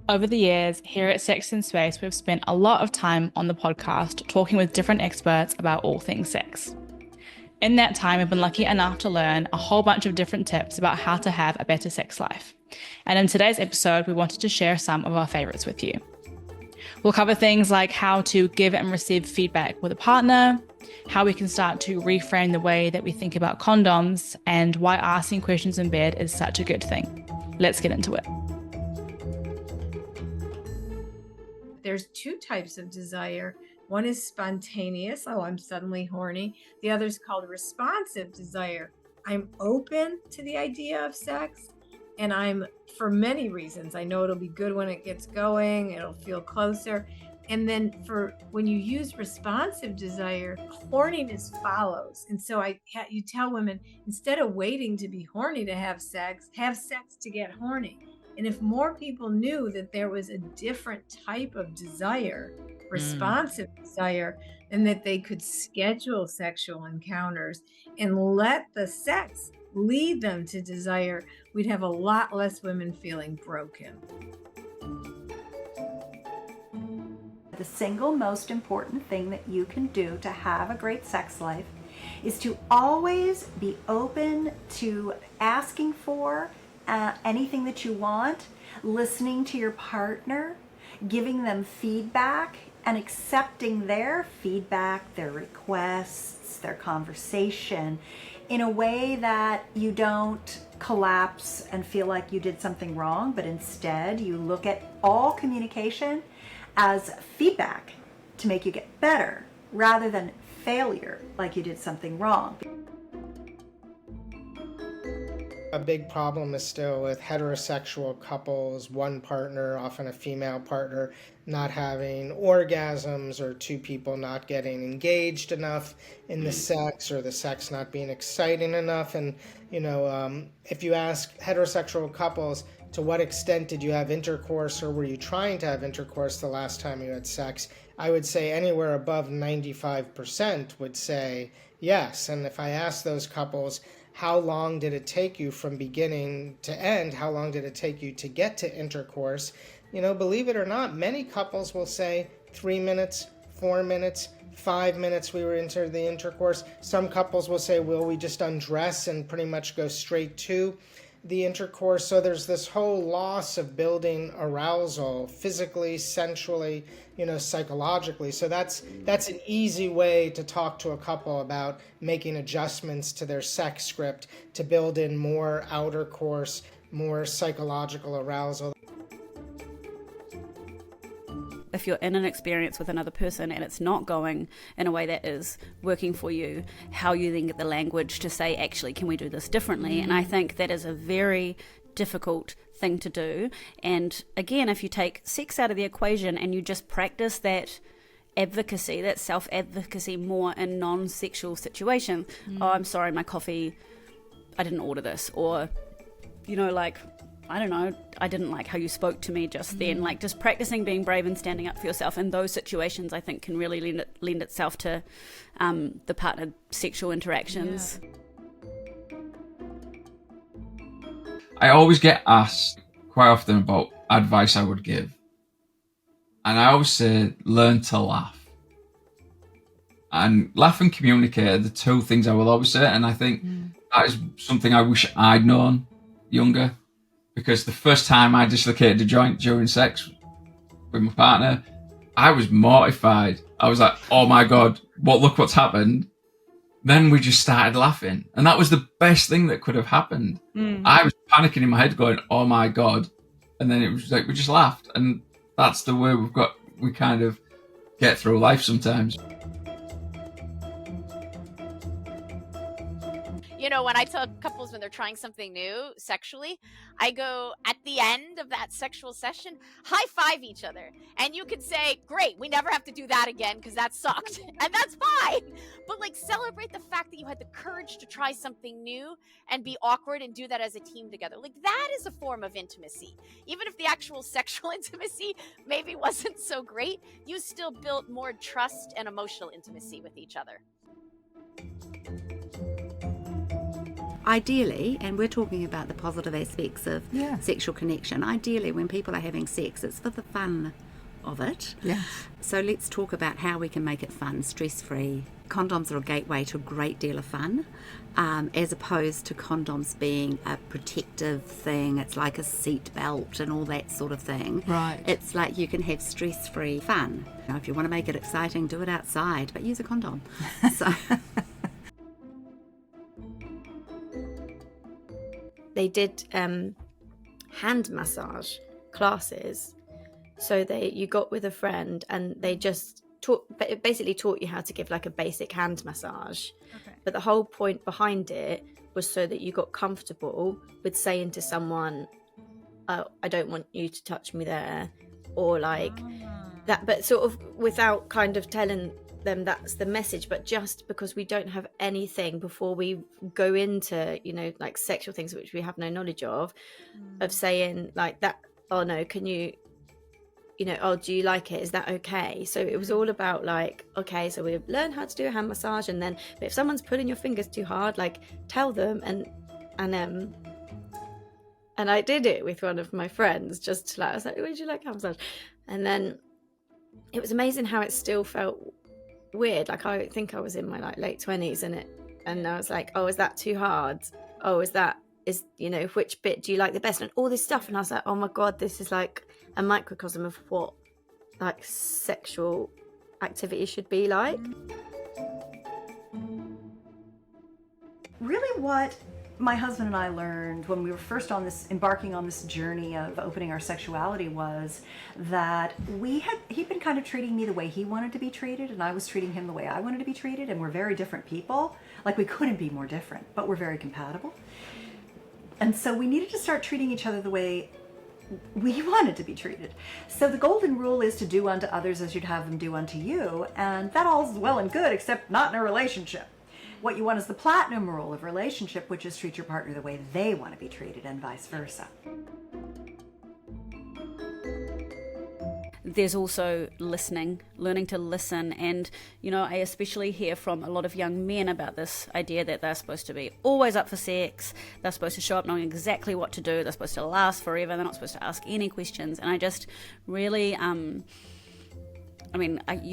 Over the years, here at Sex in Space, we've spent a lot of time on the podcast talking with different experts about all things sex. In that time, we've been lucky enough to learn a whole bunch of different tips about how to have a better sex life. And in today's episode, we wanted to share some of our favorites with you. We'll cover things like how to give and receive feedback with a partner, how we can start to reframe the way that we think about condoms, and why asking questions in bed is such a good thing. Let's get into it. There's two types of desire. One is spontaneous. Oh, I'm suddenly horny. The other is called responsive desire. I'm open to the idea of sex, and I'm, for many reasons, I know it'll be good when it gets going, it'll feel closer. And then for when you use responsive desire, horniness follows. And so you tell women, instead of waiting to be horny to have sex to get horny. And if more people knew that there was a different type of desire, responsive desire, and that they could schedule sexual encounters and let the sex lead them to desire, we'd have a lot less women feeling broken. The single most important thing that you can do to have a great sex life is to always be open to asking for anything that you want, listening to your partner, giving them feedback, and accepting their feedback, their requests, their conversation in a way that you don't collapse and feel like you did something wrong, but instead you look at all communication as feedback to make you get better rather than failure, like you did something wrong. A big problem is still with heterosexual couples, one partner, often a female partner, not having orgasms, or two people not getting engaged enough in the sex, or the sex not being exciting enough. And, if you ask heterosexual couples, to what extent did you have intercourse, or were you trying to have intercourse the last time you had sex? I would say anywhere above 95% would say yes. And if I ask those couples, how long did it take you from beginning to end? How long did it take you to get to intercourse? Believe it or not, many couples will say 3 minutes, 4 minutes, 5 minutes we were into the intercourse. Some couples will say, well, we just undress and pretty much go straight to the intercourse. So there's this whole loss of building arousal physically, sensually, psychologically. So that's an easy way to talk to a couple about making adjustments to their sex script to build in more outer course, more psychological arousal. If you're in an experience with another person and it's not going in a way that is working for you, how you then get the language to say, actually, can we do this differently? And I think that is a very difficult thing to do. And again, if you take sex out of the equation and you just practice that advocacy, that self-advocacy more in non-sexual situations, oh, I'm sorry, my coffee, I didn't order this, or, I don't know, I didn't like how you spoke to me just then. Like, just practicing being brave and standing up for yourself in those situations, I think, can really lend itself to the partnered sexual interactions. Yeah. I always get asked quite often about advice I would give. And I always say, learn to laugh. And laugh and communicate are the two things I will always say. And I think that is something I wish I'd known younger. Because the first time I dislocated a joint during sex with my partner, I was mortified. I was like, oh my God, look what's happened. Then we just started laughing. And that was the best thing that could have happened. I was panicking in my head going, oh my God. And then it was like, we just laughed. And that's the way we kind of get through life sometimes. When I tell couples when they're trying something new sexually, I go at the end of that sexual session, high five each other. And you could say, great, we never have to do that again because that sucked. And that's fine. But celebrate the fact that you had the courage to try something new and be awkward and do that as a team together. That is a form of intimacy. Even if the actual sexual intimacy maybe wasn't so great, you still built more trust and emotional intimacy with each other. ideally, and we're talking about the positive aspects of Yeah. sexual connection, ideally when people are having sex, it's for the fun of it. Yes. So let's talk about how we can make it fun, stress-free. Condoms are a gateway to a great deal of fun, as opposed to condoms being a protective thing. It's like a seat belt and all that sort of thing. Right. It's like you can have stress-free fun. You know, if you want to make it exciting, do it outside, but use a condom. So they did hand massage classes. So you got with a friend and they just basically taught you how to give like a basic hand massage. Okay. But the whole point behind it was so that you got comfortable with saying to someone, oh, I don't want you to touch me there, or like that, but sort of without kind of telling them that's the message, but just because we don't have anything before we go into, you know, like sexual things which we have no knowledge of saying like that, oh no, can you know, oh, do you like it? Is that okay? So it was all about like, okay, so we learn how to do a hand massage, and then but if someone's pulling your fingers too hard, like tell them, and I did it with one of my friends, just to like, I was like, would you like hand massage? And then it was amazing how it still felt weird. Like I think I was in my like late 20s and I was like, oh, is that too hard? Oh, is you know, which bit do you like the best? And all this stuff. And I was like, oh my God, this is like a microcosm of what like sexual activity should be like. really what my husband and I learned when we were first embarking on this journey of opening our sexuality was that he'd been kind of treating me the way he wanted to be treated, and I was treating him the way I wanted to be treated, and we're very different people. Like, we couldn't be more different, but we're very compatible. And so we needed to start treating each other the way we wanted to be treated. So the golden rule is to do unto others as you'd have them do unto you, and that all's well and good, except not in a relationship. What you want is the platinum rule of relationship, which is treat your partner the way they want to be treated and vice versa. There's also listening, learning to listen. And, you know, I especially hear from a lot of young men about this idea that they're supposed to be always up for sex. They're supposed to show up knowing exactly what to do. They're supposed to last forever. They're not supposed to ask any questions. And I just really, you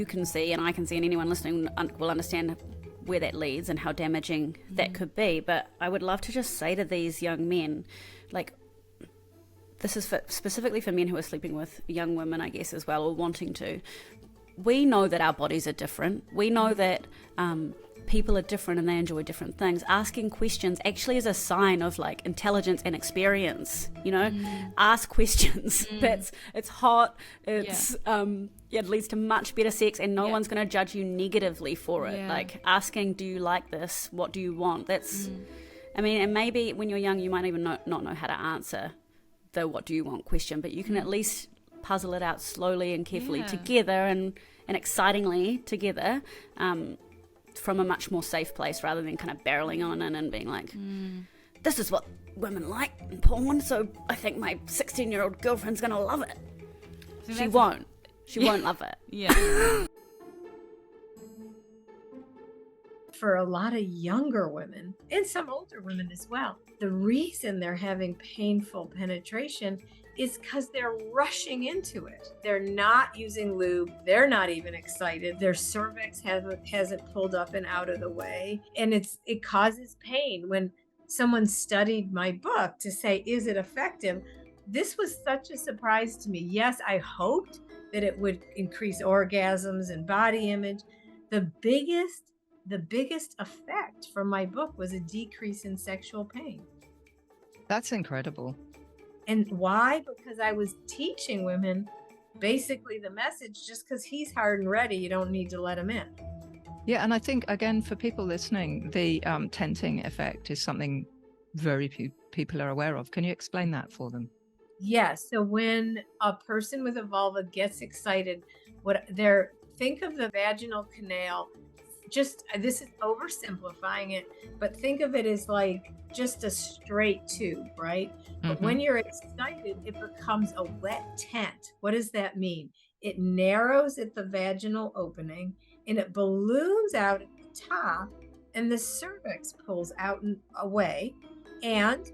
can see, and I can see, and anyone listening will understand where that leads and how damaging that could be. But I would love to just say to these young men, like, this is specifically for men who are sleeping with young women, I guess, as well, or wanting to. We know that our bodies are different. We know that people are different and they enjoy different things. Asking questions actually is a sign of, like, intelligence and experience, you know? Ask questions. It's hot. It's it leads to much better sex, and no one's going to judge you negatively for it. Like, asking, do you like this? What do you want? That's, I mean, and maybe when you're young, you might even not know how to answer the what do you want question, but you can at least puzzle it out slowly and carefully together and excitingly together, from a much more safe place, rather than kind of barreling on in and being like, this is what women like in porn, so I think my 16-year-old girlfriend's gonna love it. So she won't love it. For a lot of younger women and some older women as well, the reason they're having painful penetration is because they're rushing into it. They're not using lube. They're not even excited. Their cervix hasn't pulled up and out of the way. And it causes pain. When someone studied my book to say, is it effective? This was such a surprise to me. Yes, I hoped that it would increase orgasms and body image. The biggest effect from my book was a decrease in sexual pain. That's incredible. And why? Because I was teaching women basically the message, just because he's hard and ready, you don't need to let him in. Yeah, and I think, again, for people listening, the tenting effect is something very few people are aware of. Can you explain that for them? Yes. So when a person with a vulva gets excited, think of the vaginal canal. This is oversimplifying it, but think of it as like just a straight tube, right? But when you're excited, it becomes a wet tent. What does that mean? It narrows at the vaginal opening and it balloons out at the top and the cervix pulls out and away, and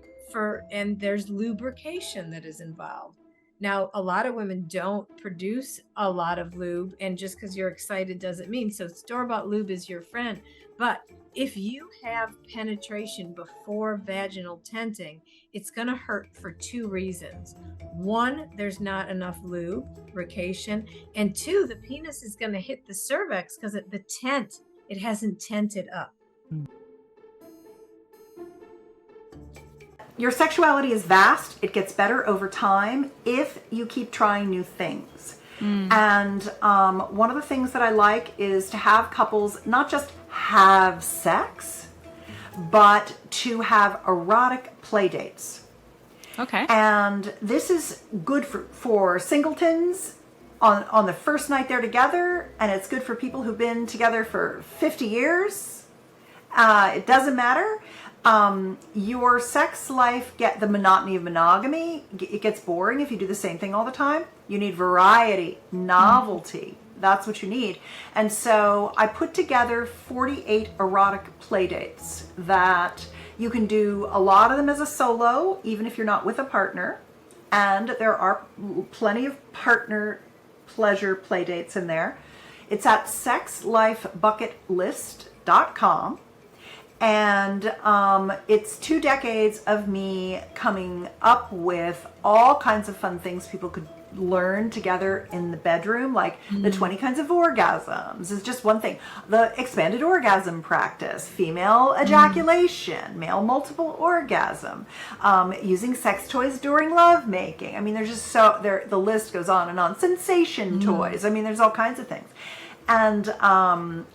there's lubrication that is involved. Now, a lot of women don't produce a lot of lube, and just because you're excited doesn't mean. So store-bought lube is your friend. But if you have penetration before vaginal tenting, it's going to hurt for two reasons. One, there's not enough lubrication. And two, the penis is going to hit the cervix because it hasn't tented up. Your sexuality is vast. It gets better over time if you keep trying new things. And one of the things that I like is to have couples not just have sex, but to have erotic play dates. Okay. And this is good for singletons on the first night they're together, and it's good for people who've been together for 50 years. It doesn't matter. Your sex life, the monotony of monogamy, it gets boring if you do the same thing all the time. You need variety, novelty. That's what you need. And so I put together 48 erotic play dates that you can do, a lot of them as a solo, even if you're not with a partner. And there are plenty of partner pleasure play dates in there. It's at sexlifebucketlist.com. And it's 2 decades of me coming up with all kinds of fun things people could learn together in the bedroom, like the 20 kinds of orgasms is just one thing. The expanded orgasm practice, female ejaculation, male multiple orgasm, using sex toys during lovemaking. I mean, there's just the list goes on and on. Sensation toys. I mean, there's all kinds of things. And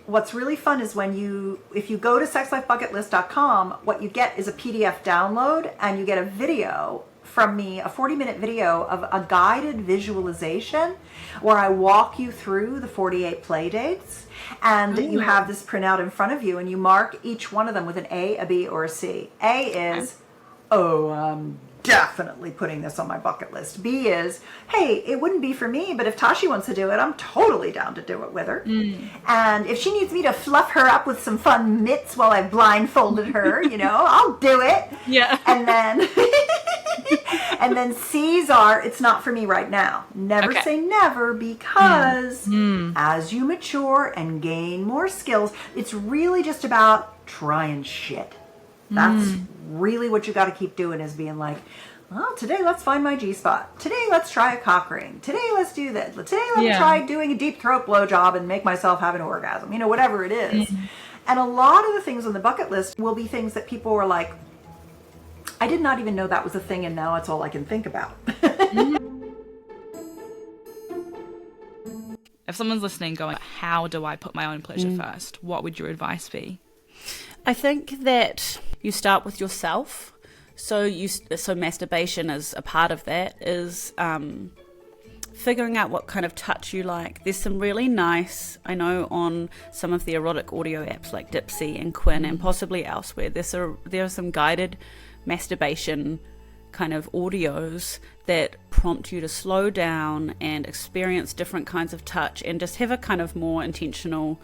what's really fun is if you go to sexlifebucketlist.com, what you get is a PDF download, and you get a video from me, a 40-minute video of a guided visualization where I walk you through the 48 play dates. And you have this printout in front of you, and you mark each one of them with an A, a B, or a C. A is, I'm definitely putting this on my bucket list. B is, hey, it wouldn't be for me, but if Tashi wants to do it, I'm totally down to do it with her. And if she needs me to fluff her up with some fun mitts while I've blindfolded her, I'll do it. Yeah. And then and then C's are, it's not for me right now. Never say never, because as you mature and gain more skills, it's really just about trying shit. That's really what you got to keep doing, is being like, well, today let's find my G-spot. Today let's try a cock ring. Today let's do this. Today let me try doing a deep throat blowjob and make myself have an orgasm. Whatever it is. And a lot of the things on the bucket list will be things that people were like, I did not even know that was a thing, and now it's all I can think about. If someone's listening going, how do I put my own pleasure first? What would your advice be? I think that you start with yourself. So masturbation is a part of that, is figuring out what kind of touch you like. There's some really nice, I know on some of the erotic audio apps like Dipsy and Quinn and possibly elsewhere, there are some guided masturbation kind of audios that prompt you to slow down and experience different kinds of touch and just have a kind of more intentional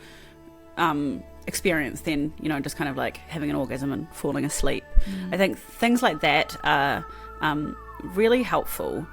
experience than just kind of like having an orgasm and falling asleep. I think things like that are really helpful.